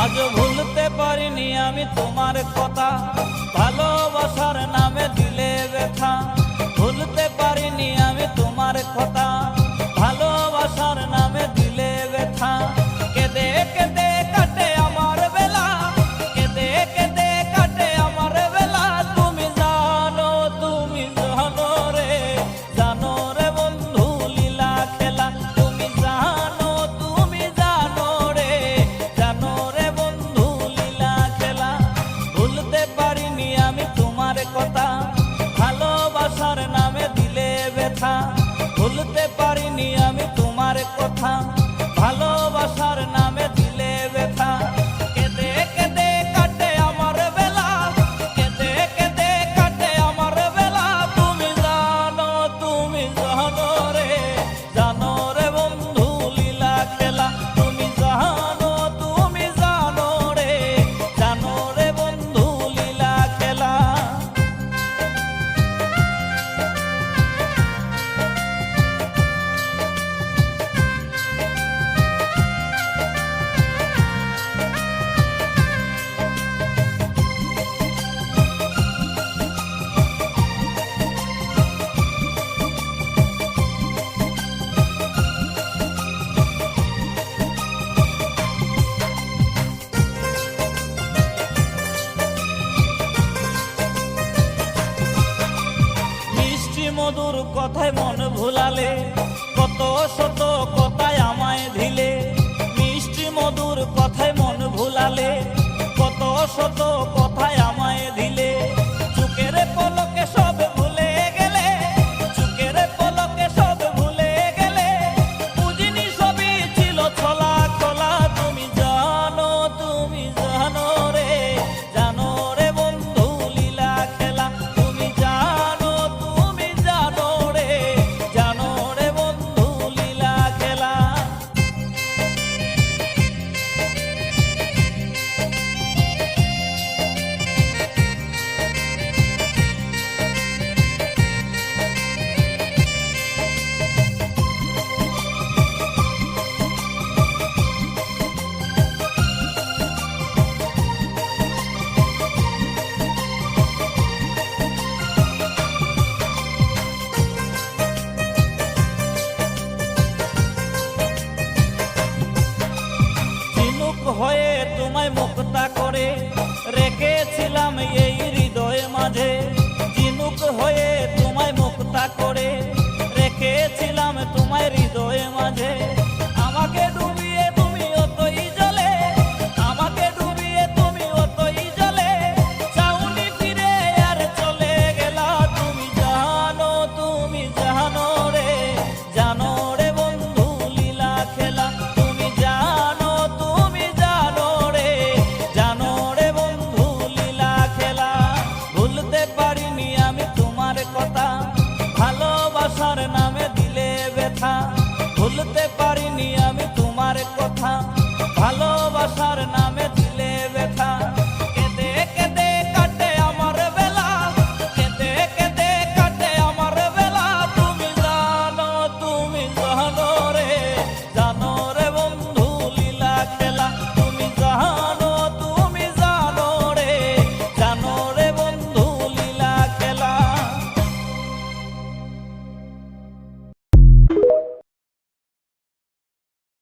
আজ ভুলতে পারিনি আমি তোমার কথা, ভালোবাসার নামে দিলে ব্যথা। ভুলতে পারিনি আমি তোমার কথা, ভালোবাসার নামে দিলে ব্যথা। কেঁদে কেঁদে কাটে আমার বেলা, কেঁদে কেঁদে কাটে আমার বেলা। তুমি জানো রে, জানো রে বন্ধু লীলা খেলা। তুমি জানো রে, জানো রে বন্ধু লীলা খেলা। ভুলতে পারিনি আমি তোমার কথা, ভালোবাসার নামে দিলে ব্যথা। ভুলতে পারিনি আমি তোমার কথা, ভালোবাসার নামে দিলে ব্যথা। কেঁদে কেঁদে কাটে আমার বেলা, কেঁদে কেঁদে কাটে আমার বেলা। তুমি জানো রে, জানো রে বন্ধু লীলা খেলা। তুমি জানো রে, জানো রে বন্ধু লীলা খেলা। মধুর কথায় মন ভুলালে, কত শত কথায় আমায় দিলে। মিষ্টি মধুর কথায় মন ভুলালে, কত শত কথায় আমায় দিলে। চোখের পলকে সব ভুলে গেলে, চোখের পলকে সব ভুলে গেলে। বুঝিনি সবই ছিল ছলা কলা। তুমি জানো রে, জানো রে বন্ধু লীলা খেলা। তুমি জানো রে, জানো রে বন্ধু লীলা খেলা। হয়ে তোমায় মুক্তা করে রেখেছিলাম এই হৃদয় মাঝে। ঝিনুক হয়ে তোমায় মুক্তা করে রেখেছিলাম তোমায় হৃদয় মাঝে। আমাকে ডুবিয়ে তুমি অতই জলে, আমাকে ডুবিয়ে তুমি অতই জলে। চাউনি ফিরে আর চলে গেলা। তুমি জানো রে, জানো রে বন্ধু লীলা খেলা। তুমি জানো রে, জানো রে বন্ধু লীলা খেলা। ভুলতে পারিনি আমি তোমার কথা, ভালোবাসার নামে দিলে ব্যথা। ভুলতে